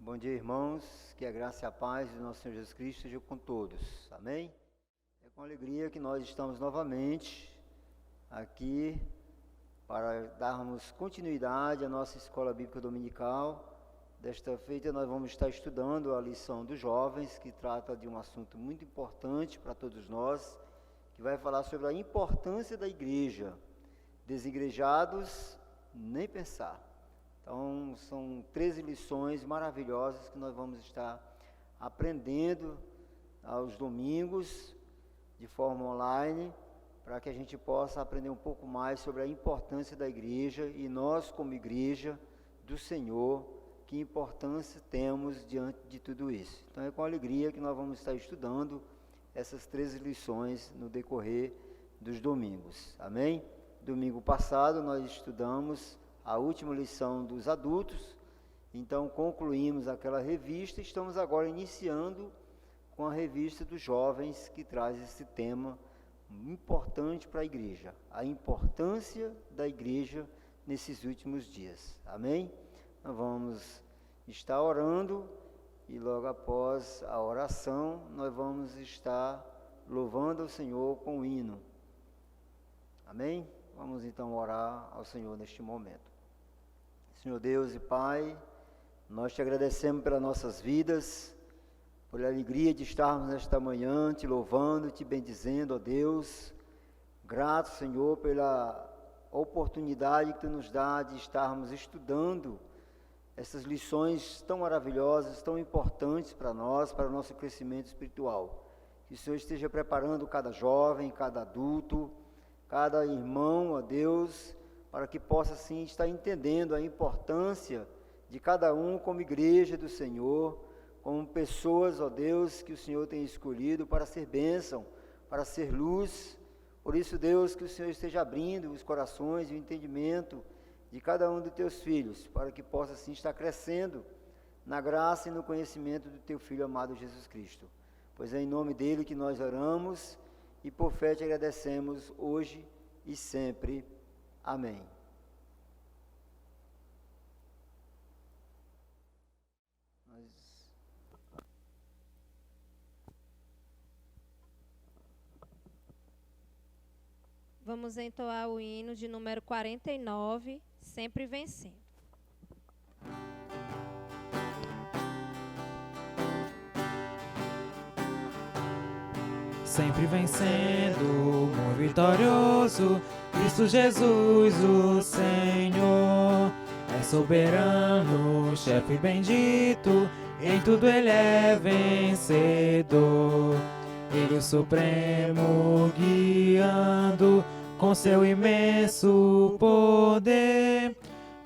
Bom dia, irmãos. Que a graça e a paz do nosso Senhor Jesus Cristo seja com todos. Amém? É com alegria que nós estamos novamente aqui para darmos continuidade à nossa escola bíblica dominical. Desta feita nós vamos estar estudando a lição dos jovens, que trata de um assunto muito importante para todos nós, que vai falar sobre a importância da igreja. Desigrejados, nem pensar. Então, são 13 lições maravilhosas que nós vamos estar aprendendo aos domingos, de forma online, para que a gente possa aprender um pouco mais sobre a importância da igreja e nós, como igreja do Senhor, que importância temos diante de tudo isso. Então, é com alegria que nós vamos estar estudando essas 13 lições no decorrer dos domingos. Amém? Domingo passado, nós estudamos a última lição dos adultos, então concluímos aquela revista e estamos agora iniciando com a revista dos jovens, que traz esse tema importante para a igreja, a importância da igreja nesses últimos dias. Amém? Nós vamos estar orando e logo após a oração nós vamos estar louvando ao Senhor com o hino. Amém? Vamos então orar ao Senhor neste momento. Senhor Deus e Pai, nós te agradecemos pelas nossas vidas, por a alegria de estarmos nesta manhã te louvando, te bendizendo, ó Deus. Grato, Senhor, pela oportunidade que tu nos dá de estarmos estudando essas lições tão maravilhosas, tão importantes para nós, para o nosso crescimento espiritual. Que o Senhor esteja preparando cada jovem, cada adulto, cada irmão, ó Deus, para que possa assim estar entendendo a importância de cada um como igreja do Senhor, como pessoas, ó Deus, que o Senhor tem escolhido para ser bênção, para ser luz. Por isso, Deus, que o Senhor esteja abrindo os corações e o entendimento de cada um dos teus filhos, para que possa assim estar crescendo na graça e no conhecimento do teu Filho amado Jesus Cristo. Pois é em nome dele que nós oramos e por fé te agradecemos hoje e sempre. Amém. Vamos entoar o hino de número 49, Sempre Vencendo. Sempre vencendo, muito vitorioso, Cristo Jesus, o Senhor. É soberano, chefe bendito, em tudo ele é vencedor. Ele o supremo guiando, com seu imenso poder.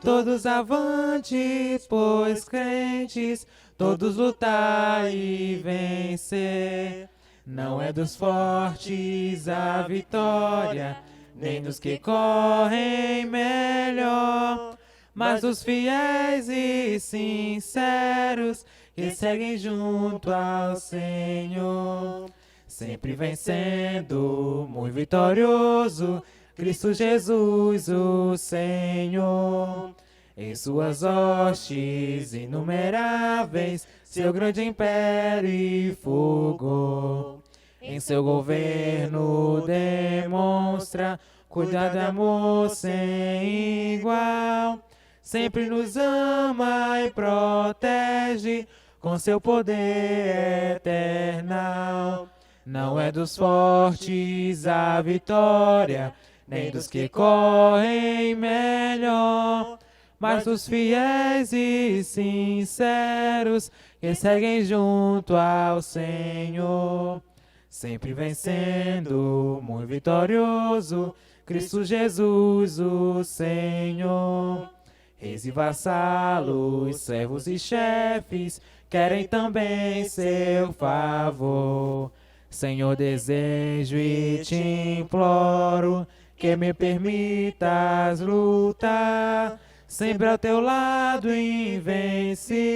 Todos avantes, pois crentes, todos lutar e vencer. Não é dos fortes a vitória, nem dos que correm melhor, mas dos fiéis e sinceros que seguem junto ao Senhor. Sempre vencendo, muito vitorioso, Cristo Jesus, o Senhor. Em suas hostes inumeráveis, seu grande império e fulgor. Em seu governo demonstra cuidado e amor sem igual. Sempre nos ama e protege com seu poder eternal. Não é dos fortes a vitória, nem dos que correm melhor, mas dos fiéis e sinceros que seguem junto ao Senhor. Sempre vencendo, muito vitorioso, Cristo Jesus, o Senhor. Reis e vassalos, servos e chefes, querem também seu favor. Senhor, desejo e te imploro, que me permitas lutar, sempre ao teu lado invencível,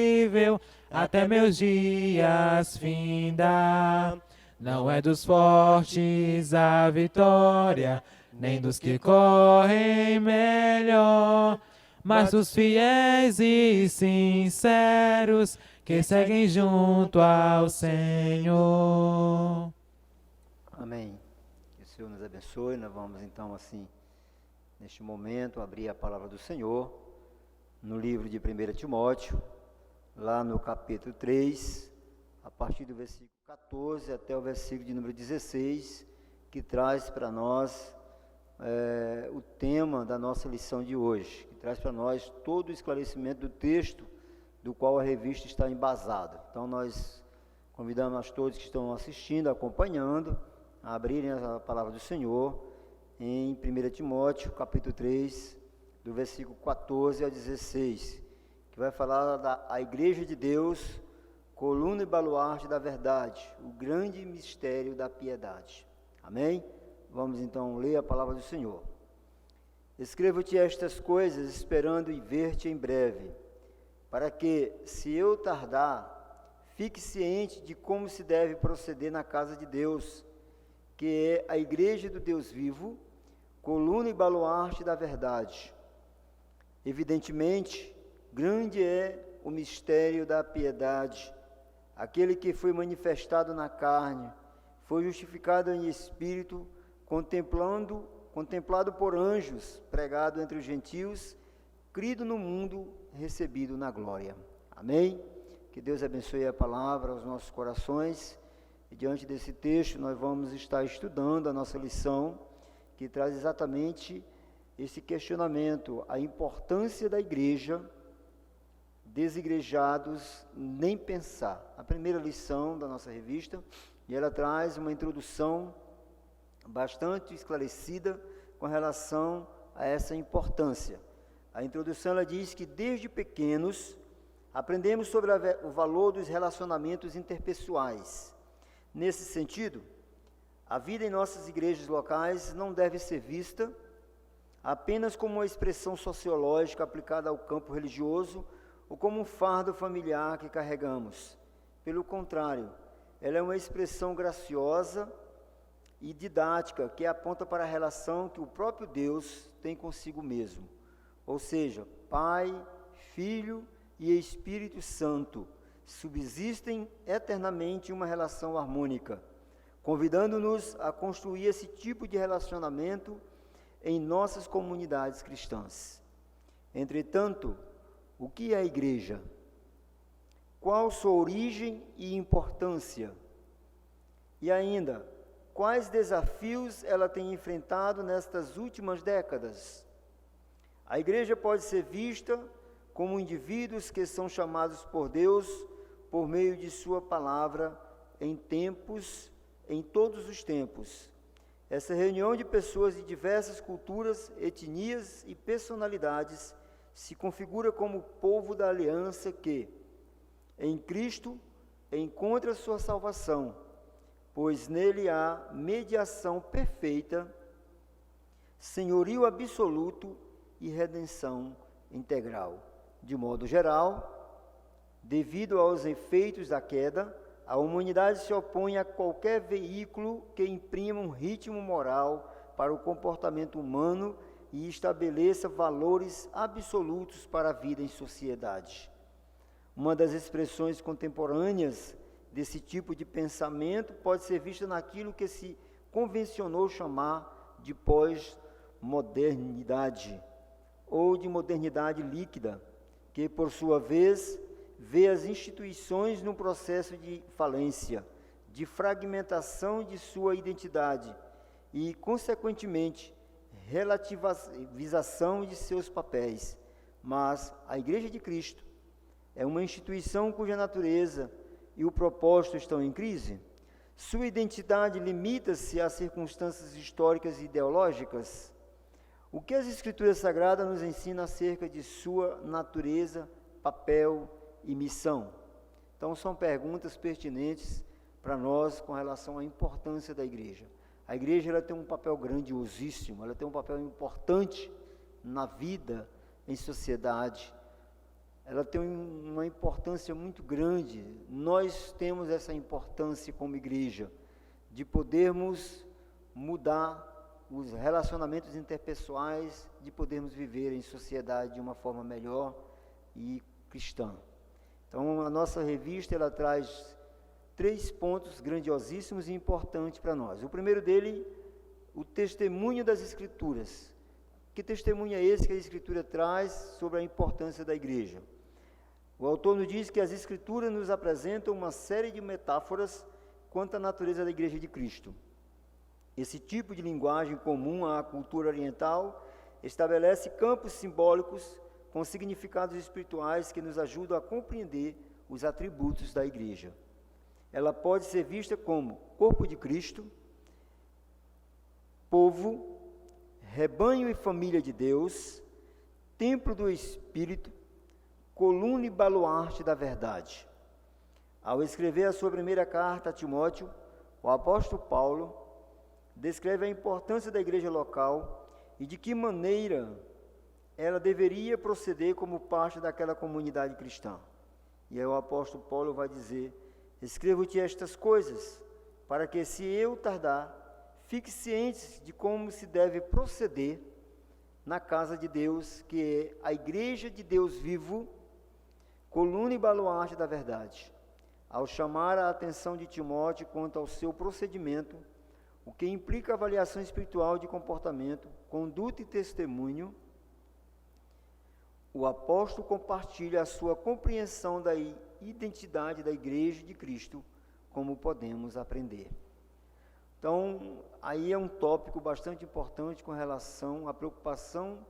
até meus dias findar. Não é dos fortes a vitória, nem dos que correm melhor, mas dos fiéis e sinceros que seguem junto ao Senhor. Amém. Que o Senhor nos abençoe. Nós vamos então assim, neste momento, abrir a palavra do Senhor no livro de 1 Timóteo, lá no capítulo 3, a partir do versículo 14 até o versículo de número 16, que traz para nós o tema da nossa lição de hoje, que traz para nós todo o esclarecimento do texto do qual a revista está embasada. Então nós convidamos a todos que estão assistindo, acompanhando, a abrirem a palavra do Senhor em 1 Timóteo, capítulo 3, do versículo 14 ao 16, que vai falar da Igreja de Deus, coluna e baluarte da verdade, o grande mistério da piedade. Amém? Vamos então ler a palavra do Senhor. Escrevo-te estas coisas, esperando e ver-te em breve, para que, se eu tardar, fique ciente de como se deve proceder na casa de Deus, que é a igreja do Deus vivo, coluna e baluarte da verdade. Evidentemente, grande é o mistério da piedade. Aquele que foi manifestado na carne, foi justificado em espírito, contemplado por anjos, pregado entre os gentios, crido no mundo, recebido na glória. Amém? Que Deus abençoe a palavra aos nossos corações. E diante desse texto nós vamos estar estudando a nossa lição, que traz exatamente esse questionamento, a importância da igreja, desigrejados nem pensar. A primeira lição da nossa revista, e ela traz uma introdução bastante esclarecida com relação a essa importância. A introdução ela diz que desde pequenos aprendemos sobre o valor dos relacionamentos interpessoais. Nesse sentido, a vida em nossas igrejas locais não deve ser vista apenas como uma expressão sociológica aplicada ao campo religioso ou como um fardo familiar que carregamos. Pelo contrário, ela é uma expressão graciosa e didática que aponta para a relação que o próprio Deus tem consigo mesmo. Ou seja, Pai, Filho e Espírito Santo subsistem eternamente em uma relação harmônica, convidando-nos a construir esse tipo de relacionamento em nossas comunidades cristãs. Entretanto, o que é a igreja? Qual sua origem e importância? E ainda, quais desafios ela tem enfrentado nestas últimas décadas? A igreja pode ser vista como indivíduos que são chamados por Deus por meio de sua palavra em todos os tempos. Essa reunião de pessoas de diversas culturas, etnias e personalidades se configura como o povo da aliança que, em Cristo, encontra sua salvação, pois nele há mediação perfeita, senhorio absoluto e redenção integral. De modo geral, devido aos efeitos da queda, a humanidade se opõe a qualquer veículo que imprima um ritmo moral para o comportamento humano e estabeleça valores absolutos para a vida em sociedade. Uma das expressões contemporâneas desse tipo de pensamento pode ser vista naquilo que se convencionou chamar de pós-modernidade, ou de modernidade líquida, que, por sua vez, vê as instituições num processo de falência, de fragmentação de sua identidade e, consequentemente, relativização de seus papéis. Mas a Igreja de Cristo é uma instituição cuja natureza e o propósito estão em crise? Sua identidade limita-se às circunstâncias históricas e ideológicas? O que as Escrituras Sagradas nos ensinam acerca de sua natureza, papel e missão? Então, são perguntas pertinentes para nós com relação à importância da igreja. A igreja ela tem um papel grandiosíssimo, ela tem um papel importante na vida, em sociedade. Ela tem uma importância muito grande. Nós temos essa importância como igreja, de podermos mudar os relacionamentos interpessoais, de podermos viver em sociedade de uma forma melhor e cristã. Então, a nossa revista, ela traz 3 pontos grandiosíssimos e importantes para nós. O primeiro dele, o testemunho das Escrituras. Que testemunho é esse que a Escritura traz sobre a importância da igreja? O autor nos diz que as Escrituras nos apresentam uma série de metáforas quanto à natureza da igreja de Cristo. Esse tipo de linguagem comum à cultura oriental estabelece campos simbólicos com significados espirituais que nos ajudam a compreender os atributos da igreja. Ela pode ser vista como corpo de Cristo, povo, rebanho e família de Deus, templo do Espírito, coluna e baluarte da verdade. Ao escrever a sua primeira carta a Timóteo, o apóstolo Paulo descreve a importância da igreja local e de que maneira ela deveria proceder como parte daquela comunidade cristã. E aí o apóstolo Paulo vai dizer: escrevo-te estas coisas, para que, se eu tardar, fique ciente de como se deve proceder na casa de Deus, que é a igreja de Deus vivo, coluna e baluarte da verdade. Ao chamar a atenção de Timóteo quanto ao seu procedimento, o que implica avaliação espiritual de comportamento, conduta e testemunho, o apóstolo compartilha a sua compreensão da identidade da igreja de Cristo, como podemos aprender. Então, aí é um tópico bastante importante com relação à preocupação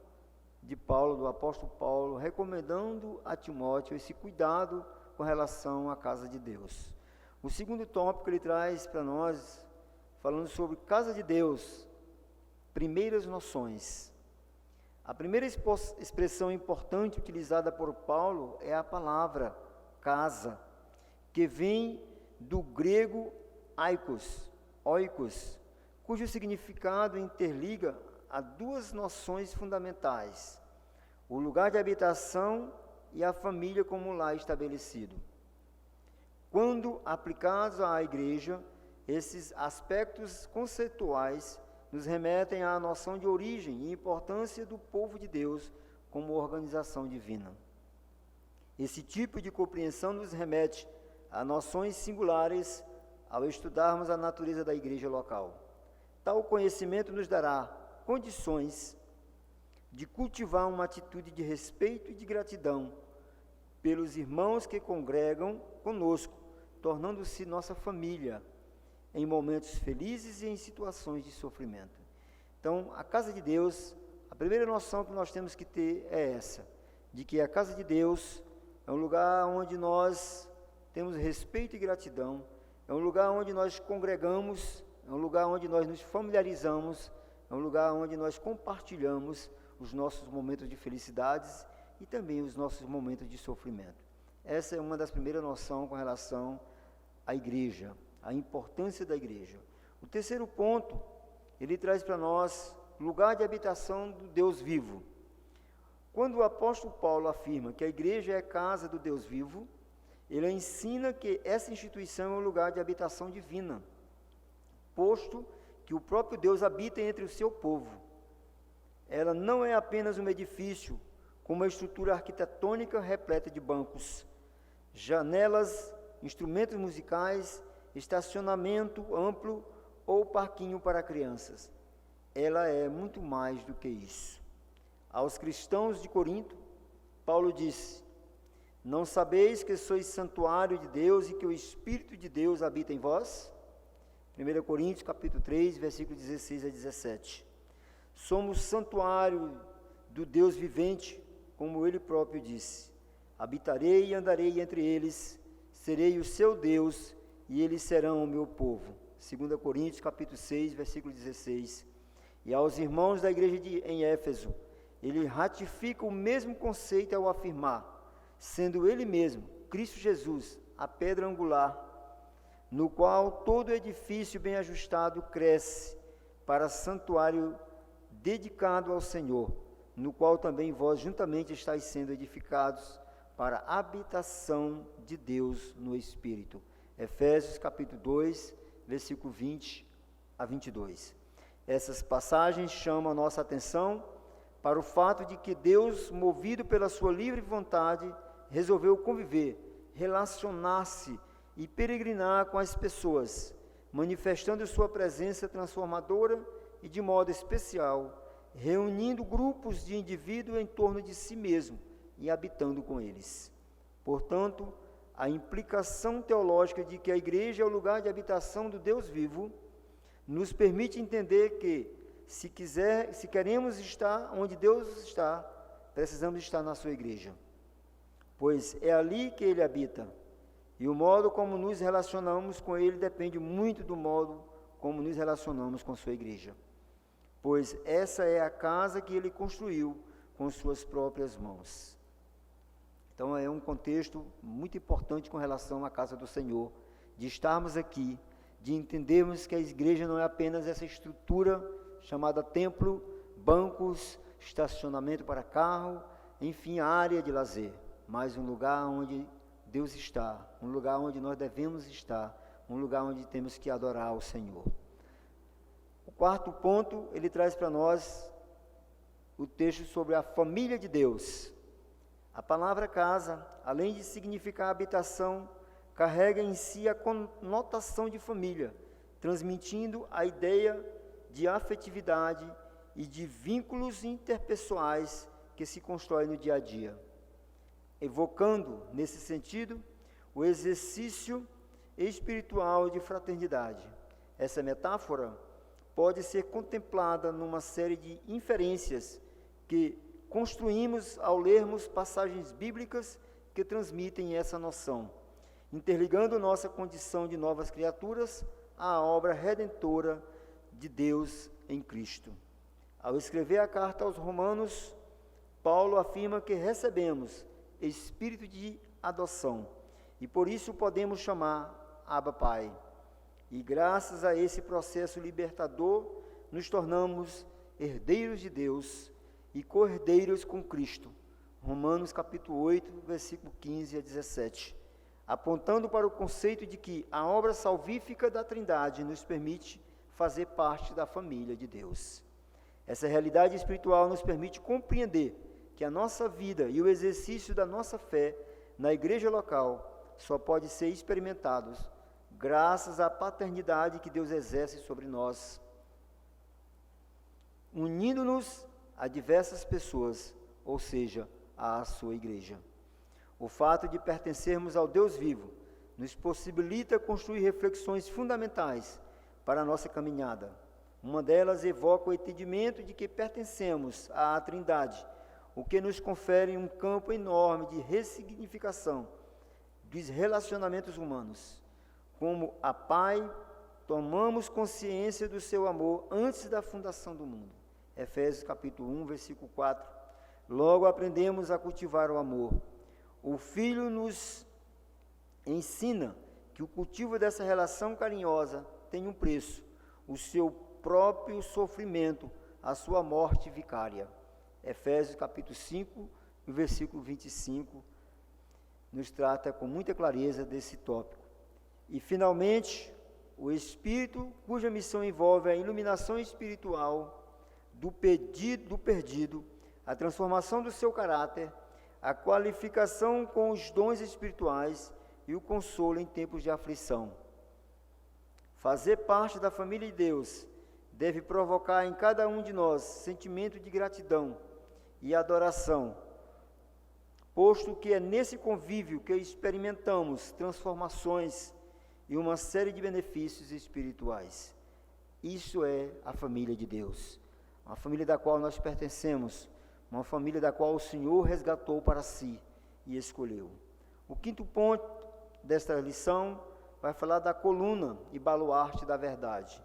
de Paulo, do apóstolo Paulo, recomendando a Timóteo esse cuidado com relação à casa de Deus. O segundo tópico ele traz para nós, falando sobre casa de Deus, primeiras noções. A primeira expressão importante utilizada por Paulo é a palavra casa, que vem do grego oikos, cujo significado interliga a 2 noções fundamentais: o lugar de habitação e a família como lar estabelecido. Quando aplicados à igreja, esses aspectos conceituais nos remetem à noção de origem e importância do povo de Deus como organização divina. Esse tipo de compreensão nos remete a noções singulares ao estudarmos a natureza da igreja local. Tal conhecimento nos dará condições de cultivar uma atitude de respeito e de gratidão pelos irmãos que congregam conosco, tornando-se nossa família em momentos felizes e em situações de sofrimento. Então, a casa de Deus, a primeira noção que nós temos que ter é essa, de que a casa de Deus é um lugar onde nós temos respeito e gratidão, é um lugar onde nós congregamos, é um lugar onde nós nos familiarizamos, é um lugar onde nós compartilhamos os nossos momentos de felicidades e também os nossos momentos de sofrimento. Essa é uma das primeiras noções com relação à igreja, a importância da igreja. O terceiro ponto, ele traz para nós lugar de habitação do Deus vivo. Quando o apóstolo Paulo afirma que a igreja é a casa do Deus vivo, ele ensina que essa instituição é um lugar de habitação divina, posto que o próprio Deus habita entre o seu povo. Ela não é apenas um edifício com uma estrutura arquitetônica repleta de bancos, janelas, instrumentos musicais, estacionamento amplo ou parquinho para crianças. Ela é muito mais do que isso. Aos cristãos de Corinto, Paulo disse: não sabeis que sois santuário de Deus e que o Espírito de Deus habita em vós? 1 Coríntios capítulo 3, versículo 16 a 17. Somos santuário do Deus vivente, como ele próprio disse: habitarei e andarei entre eles, serei o seu Deus e eles serão o meu povo. 2 Coríntios capítulo 6, versículo 16. E aos irmãos da igreja em Éfeso, ele ratifica o mesmo conceito ao afirmar: sendo ele mesmo, Cristo Jesus, a pedra angular, no qual todo edifício bem ajustado cresce para santuário dedicado ao Senhor, no qual também vós juntamente estáis sendo edificados para a habitação de Deus no Espírito. Efésios capítulo 2, versículo 20 a 22. Essas passagens chamam a nossa atenção para o fato de que Deus, movido pela sua livre vontade, resolveu conviver relacionar-se e peregrinar com as pessoas, manifestando sua presença transformadora e, de modo especial, reunindo grupos de indivíduos em torno de si mesmo e habitando com eles. Portanto, a implicação teológica de que a igreja é o lugar de habitação do Deus vivo nos permite entender que, se queremos estar onde Deus está, precisamos estar na sua igreja, pois é ali que Ele habita, e o modo como nos relacionamos com Ele depende muito do modo como nos relacionamos com sua igreja, pois essa é a casa que Ele construiu com suas próprias mãos. Então é um contexto muito importante com relação à casa do Senhor, de estarmos aqui, de entendermos que a igreja não é apenas essa estrutura chamada templo, bancos, estacionamento para carro, enfim, área de lazer, mas um lugar onde Deus está, um lugar onde nós devemos estar, um lugar onde temos que adorar o Senhor. O quarto ponto, ele traz para nós o texto sobre a família de Deus. A palavra casa, além de significar habitação, carrega em si a conotação de família, transmitindo a ideia de afetividade e de vínculos interpessoais que se constroem no dia a dia, evocando, nesse sentido, o exercício espiritual de fraternidade. Essa metáfora pode ser contemplada numa série de inferências que construímos ao lermos passagens bíblicas que transmitem essa noção, interligando nossa condição de novas criaturas à obra redentora de Deus em Cristo. Ao escrever a carta aos Romanos, Paulo afirma que recebemos espírito de adoção e por isso podemos chamar Abba Pai. E graças a esse processo libertador, nos tornamos herdeiros de Deus e co-herdeiros com Cristo. Romanos capítulo 8, versículo 15 a 17. Apontando para o conceito de que a obra salvífica da Trindade nos permite fazer parte da família de Deus. Essa realidade espiritual nos permite compreender que a nossa vida e o exercício da nossa fé na igreja local só pode ser experimentados graças à paternidade que Deus exerce sobre nós, unindo-nos a diversas pessoas, ou seja, à sua igreja. O fato de pertencermos ao Deus vivo nos possibilita construir reflexões fundamentais para a nossa caminhada. Uma delas evoca o entendimento de que pertencemos à Trindade, o que nos confere um campo enorme de ressignificação dos relacionamentos humanos. Como a Pai, tomamos consciência do seu amor antes da fundação do mundo. Efésios capítulo 1, versículo 4. Logo aprendemos a cultivar o amor. O Filho nos ensina que o cultivo dessa relação carinhosa tem um preço, o seu próprio sofrimento, a sua morte vicária. Efésios capítulo 5, versículo 25, nos trata com muita clareza desse tópico. E, finalmente, o Espírito, cuja missão envolve a iluminação espiritual do perdido, a transformação do seu caráter, a qualificação com os dons espirituais e o consolo em tempos de aflição. Fazer parte da família de Deus deve provocar em cada um de nós sentimento de gratidão e adoração, posto que é nesse convívio que experimentamos transformações e uma série de benefícios espirituais. Isso é a família de Deus, uma família da qual nós pertencemos, uma família da qual o Senhor resgatou para si e escolheu. O quinto ponto desta lição vai falar da coluna e baluarte da verdade.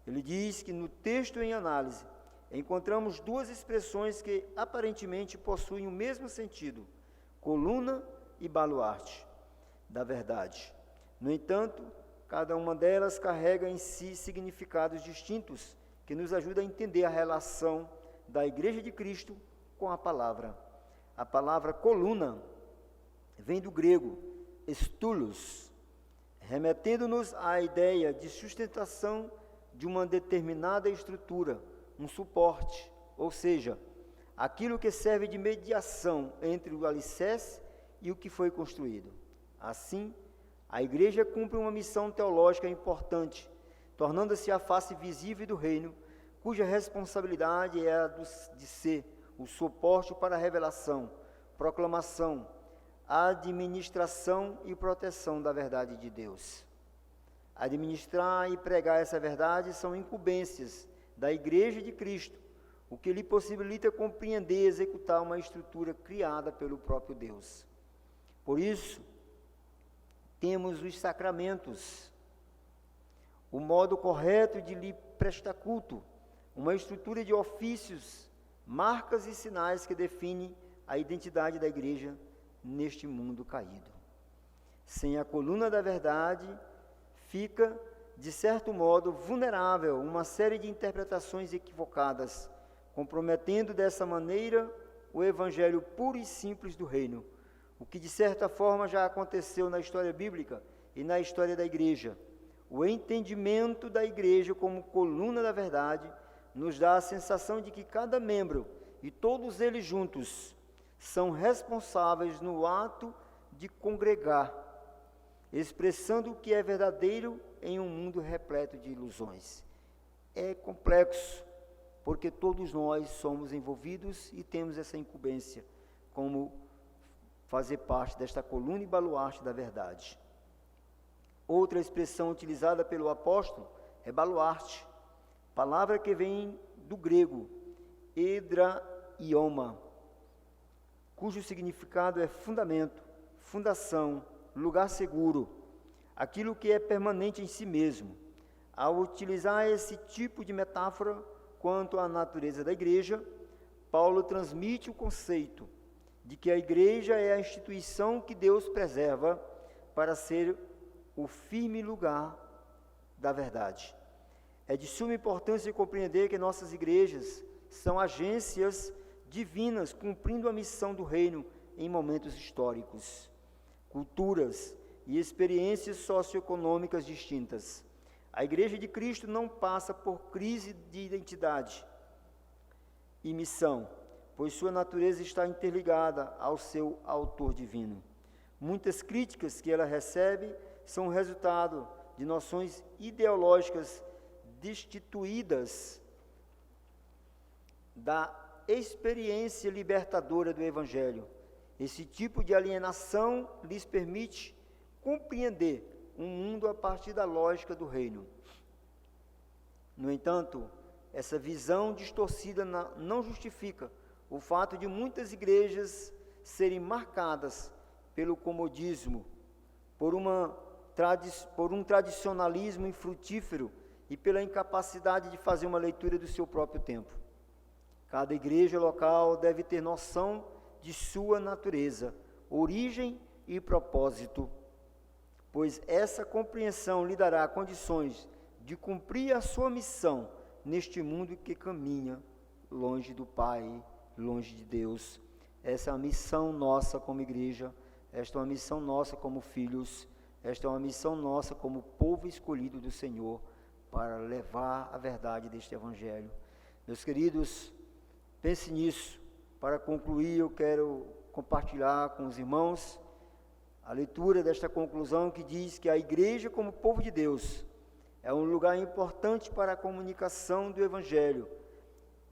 Ele diz que no texto em análise encontramos duas expressões que aparentemente possuem o mesmo sentido: coluna e baluarte da verdade. No entanto, cada uma delas carrega em si significados distintos que nos ajudam a entender a relação da Igreja de Cristo com a palavra. A palavra coluna vem do grego estulos, remetendo-nos à ideia de sustentação de uma determinada estrutura, um suporte, ou seja, aquilo que serve de mediação entre o alicerce e o que foi construído. Assim, a igreja cumpre uma missão teológica importante, tornando-se a face visível do reino, cuja responsabilidade é a de ser o suporte para a revelação, proclamação, administração e proteção da verdade de Deus. Administrar e pregar essa verdade são incumbências da Igreja de Cristo, o que lhe possibilita compreender e executar uma estrutura criada pelo próprio Deus. Por isso, temos os sacramentos, o modo correto de lhe prestar culto, uma estrutura de ofícios, marcas e sinais que definem a identidade da Igreja neste mundo caído. Sem a coluna da verdade, fica, de certo modo, vulnerável uma série de interpretações equivocadas, comprometendo dessa maneira o evangelho puro e simples do reino, o que de certa forma já aconteceu na história bíblica e na história da igreja. O entendimento da igreja como coluna da verdade nos dá a sensação de que cada membro e todos eles juntos são responsáveis no ato de congregar, expressando o que é verdadeiro em um mundo repleto de ilusões. É complexo, porque todos nós somos envolvidos e temos essa incumbência, como fazer parte desta coluna e baluarte da verdade. Outra expressão utilizada pelo apóstolo é baluarte, palavra que vem do grego hedraioma, cujo significado é fundamento, fundação, lugar seguro, aquilo que é permanente em si mesmo. Ao utilizar esse tipo de metáfora quanto à natureza da igreja, Paulo transmite o conceito de que a igreja é a instituição que Deus preserva para ser o firme lugar da verdade. É de suma importância compreender que nossas igrejas são agências divinas cumprindo a missão do reino em momentos históricos, culturas e experiências socioeconômicas distintas. A Igreja de Cristo não passa por crise de identidade e missão, pois sua natureza está interligada ao seu autor divino. Muitas críticas que ela recebe são resultado de noções ideológicas destituídas da experiência libertadora do Evangelho. Esse tipo de alienação lhes permite compreender um mundo a partir da lógica do reino. No entanto, essa visão distorcida não justifica o fato de muitas igrejas serem marcadas pelo comodismo, por um tradicionalismo infrutífero e pela incapacidade de fazer uma leitura do seu próprio tempo. Cada igreja local deve ter noção de sua natureza, origem e propósito, pois essa compreensão lhe dará condições de cumprir a sua missão neste mundo que caminha longe do Pai, longe de Deus. Essa é uma missão nossa como igreja, esta é uma missão nossa como filhos, esta é uma missão nossa como povo escolhido do Senhor para levar a verdade deste Evangelho. Meus queridos, pense nisso. Para concluir, eu quero compartilhar com os irmãos a leitura desta conclusão que diz que a igreja como povo de Deus é um lugar importante para a comunicação do Evangelho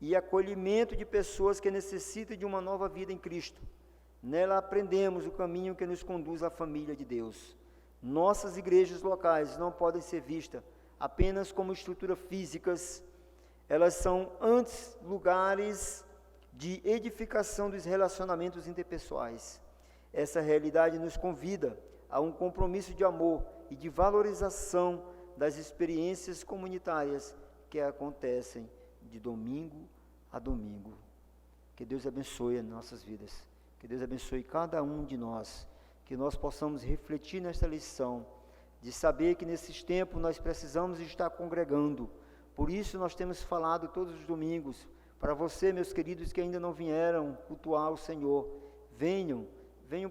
e acolhimento de pessoas que necessitam de uma nova vida em Cristo. Nela aprendemos o caminho que nos conduz à família de Deus. Nossas igrejas locais não podem ser vistas apenas como estruturas físicas, elas são antes lugares de edificação dos relacionamentos interpessoais. Essa realidade nos convida a um compromisso de amor e de valorização das experiências comunitárias que acontecem de domingo a domingo. Que Deus abençoe as nossas vidas, que Deus abençoe cada um de nós, que nós possamos refletir nesta lição, de saber que nesses tempos nós precisamos estar congregando. Por isso nós temos falado todos os domingos, para você, meus queridos, que ainda não vieram cultuar o Senhor, venham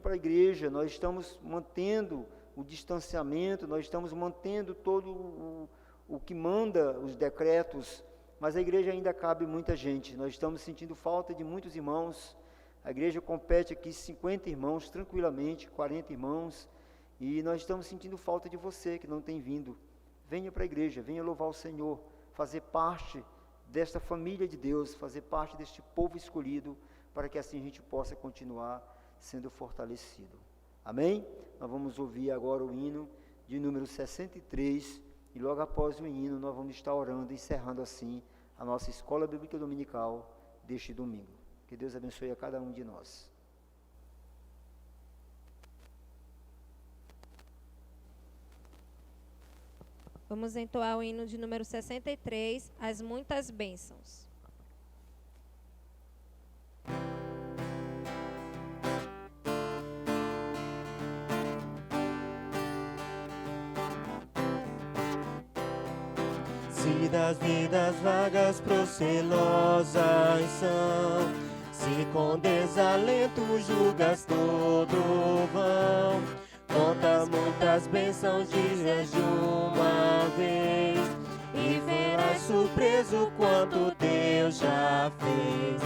para a igreja. Nós estamos mantendo o distanciamento, nós estamos mantendo todo o que manda os decretos, mas a igreja ainda cabe muita gente. Nós estamos sentindo falta de muitos irmãos. A igreja compete aqui 50 irmãos, tranquilamente, 40 irmãos, E nós estamos sentindo falta de você que não tem vindo. Venha para a igreja, venha louvar o Senhor, fazer parte desta família de Deus, fazer parte deste povo escolhido, para que assim a gente possa continuar sendo fortalecido. Amém? Nós vamos ouvir agora o hino de número 63, e logo após o hino nós vamos estar orando, encerrando assim a nossa Escola Bíblica Dominical deste domingo. Que Deus abençoe a cada um de nós. Vamos entoar o hino de número 63, As Muitas Bênçãos. Se das vidas vagas procelosas são, se com desalento julgas todo vão, conta muitas bênçãos, dizes de uma vez, e verás surpreso quanto Deus já fez.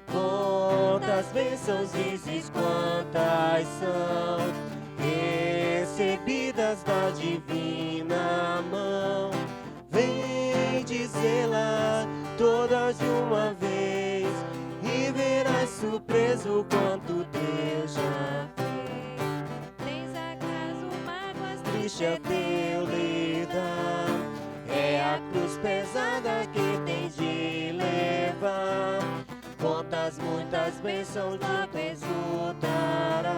Quantas bênçãos dizes, quantas são, recebidas da divina mão. Vem dizê-las todas de uma vez, e verás surpreso quanto Deus já fez. Tens acaso mágoas, Triste é teu lidar, é a cruz pesada que tens de levar. Quantas muitas bênçãos logo exultarás,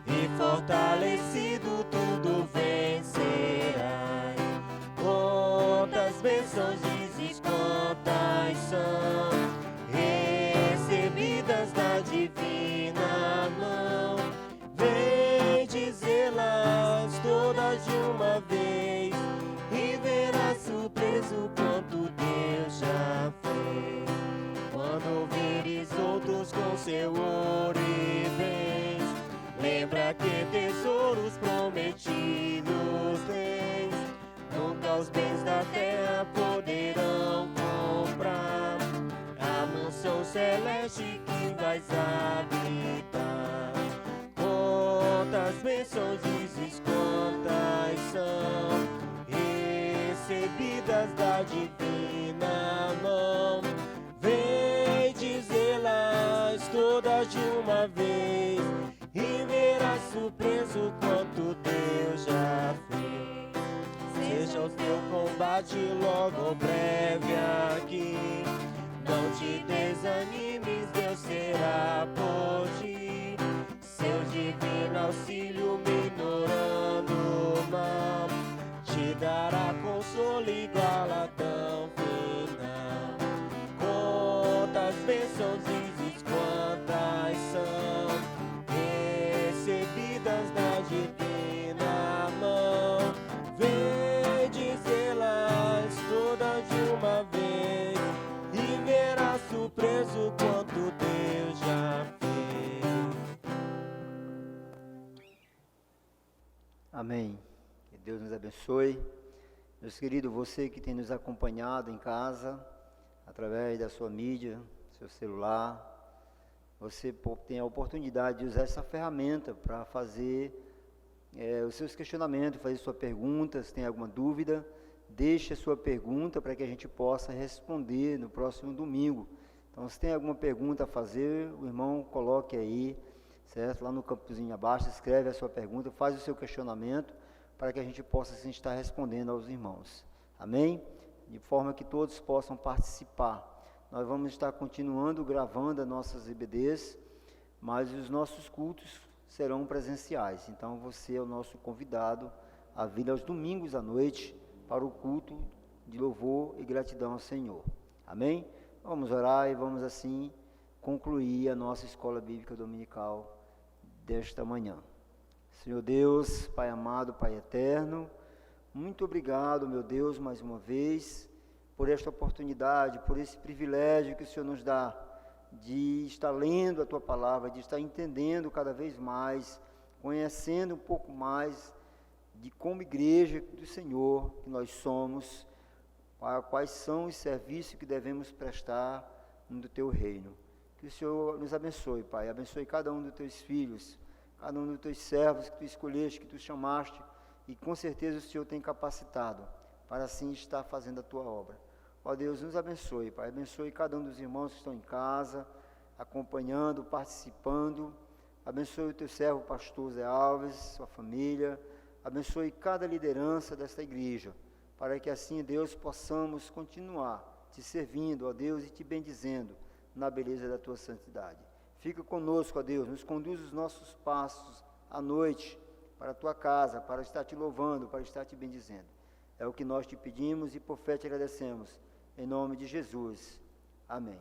e fortalecido tudo vencerás. Quantas bênçãos dizes, quantas são, recebidas da divina mão. Vem dizê-las todas de uma vez, e verás surpreso quanto Deus já fez. Quando ouvires outros com seu ouro e bens, lembra que tesouros prometidos tens. Nunca os bens da terra poderão comprar a mansão celeste que vais habitar. Quantas bênçãos dizes, quantas são, recebidas da divina mão. Vem dizê-las todas de uma vez, e verás surpreso quanto Deus já fez. Seja o teu combate logo breve aqui, não te desanimes, Deus será por ti. Seu divino auxílio minorando o mal, te dará consolo igual a tão final. Quantas bênçãos dizes, quantas são, recebidas da divina mão. Vem dizê-las todas de uma vez, e verás surpreso quanto Deus já fez. Amém. Que Deus nos abençoe. Meus queridos, você que tem nos acompanhado em casa, através da sua mídia, seu celular, você tem a oportunidade de usar essa ferramenta para fazer os seus questionamentos, fazer sua pergunta. Se tem alguma dúvida, deixe a sua pergunta para que a gente possa responder no próximo domingo. Então, se tem alguma pergunta a fazer, o irmão coloque aí, certo? Lá no campozinho abaixo, escreve a sua pergunta, faz o seu questionamento, para que a gente possa assim, estar respondendo aos irmãos. Amém? De forma que todos possam participar. Nós vamos estar continuando gravando as nossas IBDs, mas os nossos cultos serão presenciais. Então, você é o nosso convidado a vir aos domingos à noite para o culto de louvor e gratidão ao Senhor. Amém? Vamos orar e vamos assim concluir a nossa Escola Bíblica Dominical desta manhã. Senhor Deus, Pai amado, Pai eterno, muito obrigado, meu Deus, mais uma vez, por esta oportunidade, por esse privilégio que o Senhor nos dá de estar lendo a Tua Palavra, de estar entendendo cada vez mais, conhecendo um pouco mais de como igreja do Senhor que nós somos, quais são os serviços que devemos prestar no Teu reino. Que o Senhor nos abençoe, Pai, abençoe cada um dos Teus filhos, cada um dos teus servos que tu escolheste, que tu chamaste, e com certeza o Senhor tem capacitado para assim estar fazendo a tua obra. Ó Deus, nos abençoe, Pai, abençoe cada um dos irmãos que estão em casa, acompanhando, participando, abençoe o teu servo, pastor Zé Alves, sua família, abençoe cada liderança desta igreja, para que assim, Deus, possamos continuar te servindo, ó Deus, e te bendizendo na beleza da tua santidade. Fica conosco, ó Deus, nos conduz os nossos passos à noite para a tua casa, para estar te louvando, para estar te bendizendo. É o que nós te pedimos e por fé te agradecemos. Em nome de Jesus. Amém.